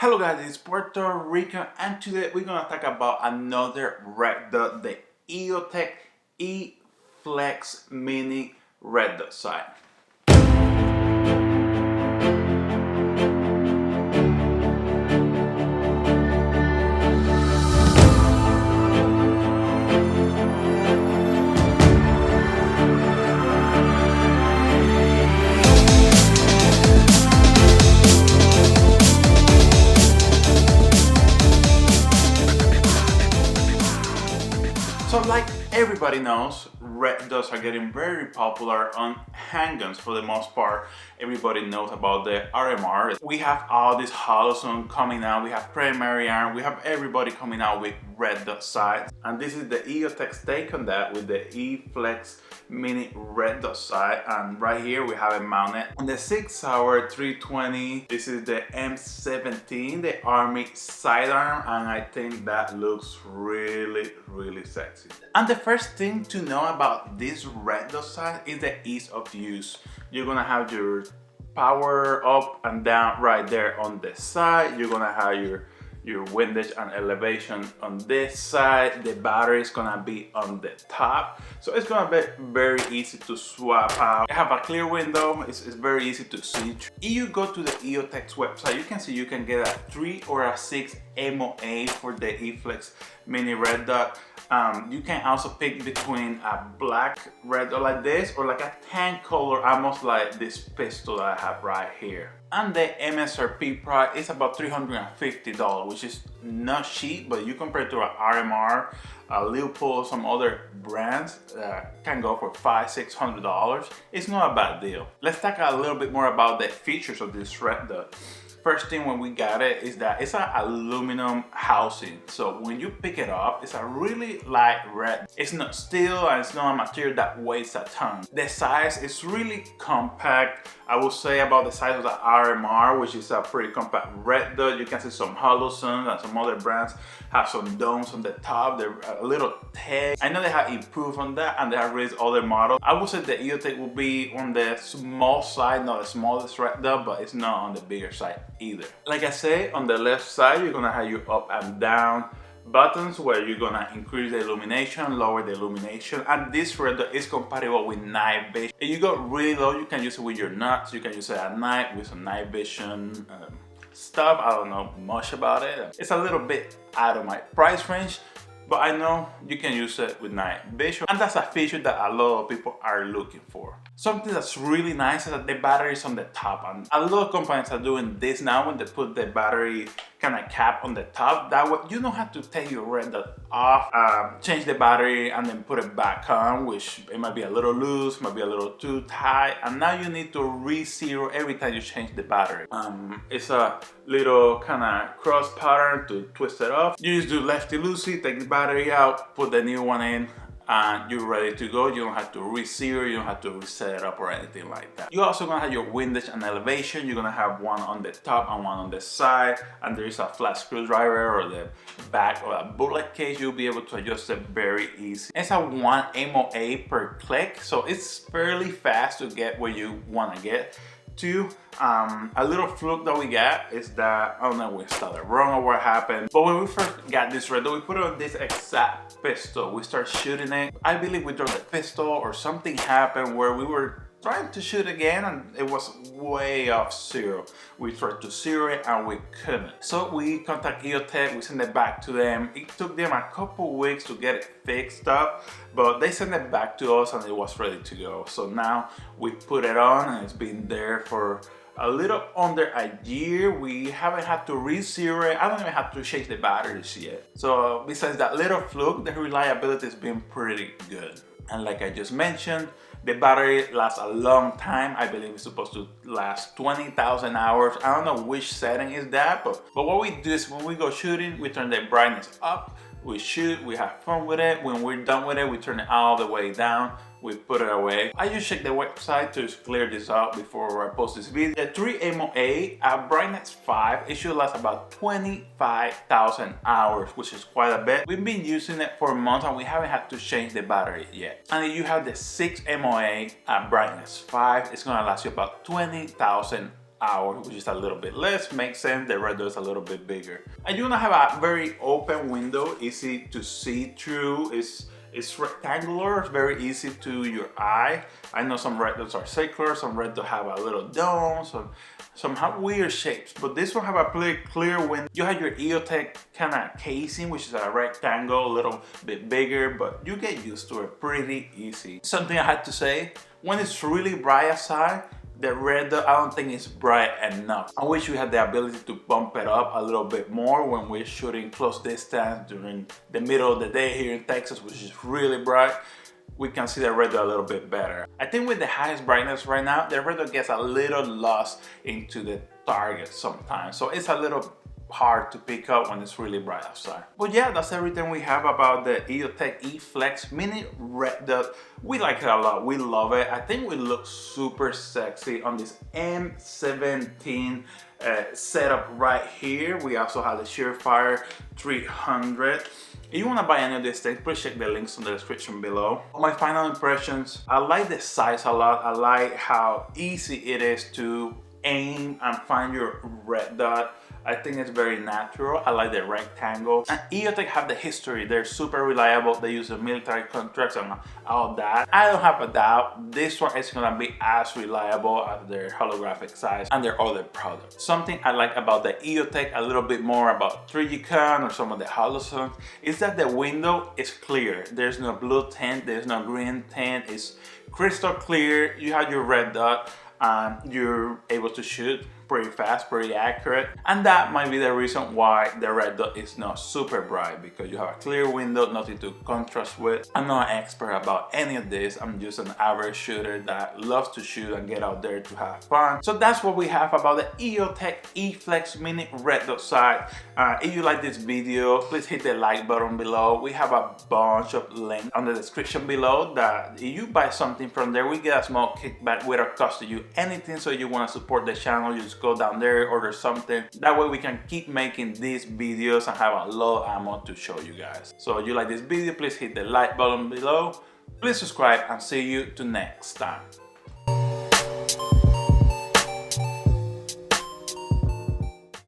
Hello guys, it's Puerto Rico and today we're gonna talk about another RedDot, the Eotech EFLX Mini RedDot sight. So like everybody knows, RedDots are getting very popular on handguns for the most part. Everybody knows about the RMR. We have all these holosun coming out, we have primary iron, we have everybody coming out with RedDot sights. And this is the Eotech's take on that with the EFLX Mini RedDot sight. And right here we have it mounted on the 6 Hour 320. This is the M17, the Army sidearm, and I think that looks really sexy. And the first thing to know about this RedDot sight is the ease of use. You're gonna have your power up and down right there on the side. You're gonna have your windage and elevation on this side. The battery is gonna be on the top, so it's gonna be very easy to swap out. You have a clear window, it's very easy to see. If you go to the Eotech's website, you can see you can get a 3 or a 6 MOA for the EFLX Mini RedDot. You can also pick between a black RedDot like this or like a tan color, almost like this pistol that I have right here. And the MSRP price is about $350, which is not cheap, but you compare it to an RMR, a Leopold, some other brands can go for $500–600. It's not a bad deal. Let's talk a little bit more about the features of this RedDot. First thing when we got it is that it's an aluminum housing. So when you pick it up, it's a really light red. It's not steel and it's not a material that weighs a ton. The size is really compact. I would say about the size of the RMR, which is a pretty compact RedDot. You can see some holosuns and some other brands have some domes on the top. They're a little thick. I know they have improved on that and they have raised other models. I would say the Eotech will be on the small side, not the smallest RedDot, but it's not on the bigger side either. Like I say, on the left side, you're gonna have your up and down buttons where you're gonna increase the illumination, lower the illumination, and this RedDot is compatible with night vision. If you go really low, you can use it with your nuts, you can use it at night with some night vision stuff. I don't know much about it. It's a little bit out of my price range, but I know you can use it with night vision, and that's a feature that a lot of people are looking for. Something that's really nice is that the battery is on the top, and a lot of companies are doing this now when they put the battery kind of cap on the top. That way you don't have to take your RedDot off, change the battery and then put it back on, which it might be a little loose, might be a little too tight, and now you need to re-zero every time you change the battery. It's a little kind of cross pattern to twist it off. You just do lefty-loosey, take the battery out, put the new one in, and you're ready to go. You don't have to re-zero, you don't have to reset it up or anything like that. You're also gonna have your windage and elevation. You're gonna have one on the top and one on the side, and there is a flat screwdriver or the back or a bullet case. You'll be able to adjust it very easy. It's a 1 MOA per click, so it's fairly fast to get where you wanna get to. A little fluke that we got is that, I don't know if we started wrong or what happened, but when we first got this RedDot, we put it on this exact pistol. We started shooting it. I believe we dropped the pistol or something happened where we were trying to shoot again and it was way off zero. We tried to zero it and we couldn't. So we contacted Eotech, we sent it back to them. It took them a couple weeks to get it fixed up, but they sent it back to us and it was ready to go. So now we put it on and it's been there for a little under a year. We haven't had to re-zero it. I don't even have to change the batteries yet. So besides that little fluke, the reliability has been pretty good. And like I just mentioned, the battery lasts a long time. I believe it's supposed to last 20,000 hours. I don't know which setting is that, but what we do is when we go shooting, we turn the brightness up, we shoot, we have fun with it. When we're done with it, we turn it all the way down, we put it away. I just check the website to clear this out before I post this video. The 3 MOA at brightness 5, it should last about 25,000 hours, which is quite a bit. We've been using it for months and we haven't had to change the battery yet. And if you have the 6 MOA at brightness 5, it's gonna last you about 20,000 hours, which is a little bit less. Makes sense, the red dot is a little bit bigger. And you're gonna have a very open window, easy to see through. It's rectangular, it's very easy to your eye. I know some red dots are circular, some red dots have a little dome, some have weird shapes, but this one have a pretty clear window. You have your Eotech kind of casing, which is a rectangle, a little bit bigger, but you get used to it pretty easy. Something I had to say, when it's really bright outside, the red dot, I don't think it's bright enough. I wish we had the ability to bump it up a little bit more when we're shooting close distance during the middle of the day here in Texas, which is really bright. We can see the red dot a little bit better. I think with the highest brightness right now, the red dot gets a little lost into the target sometimes. So it's a little hard to pick up when it's really bright outside. But yeah, that's everything we have about the Eotech EFLX Mini RedDot. We like it a lot, we love it. I think we look super sexy on this M17 setup right here. We also have the Surefire 300. If you want to buy any of these things, please check the links in the description below. My final impressions, I like the size a lot. I like how easy it is to aim and find your red dot. I think it's very natural. I like the rectangle. And Eotech have the history. They're super reliable. They use the military contracts and all that. I don't have a doubt this one is gonna be as reliable as their holographic size and their other products. Something I like about the Eotech a little bit more about 3G or some of the holosons is that the window is clear. There's no blue tint, there's no green tint. It's crystal clear. You have your red dot and you're able to shoot pretty fast, pretty accurate, and that might be the reason why the red dot is not super bright, because you have a clear window, nothing to contrast with. I'm not an expert about any of this. I'm just an average shooter that loves to shoot and get out there to have fun. So that's what we have about the Eotech EFLX Mini RedDot sight. If you like this video, please hit the like button below. We have a bunch of links on the description below that if you buy something from there, we get a small kickback without costing you anything. So you want to support the channel, you just go down there, order something. That way we can keep making these videos and have a lot of ammo to show you guys. So if you like this video, please hit the like button below. Please subscribe and see you to next time.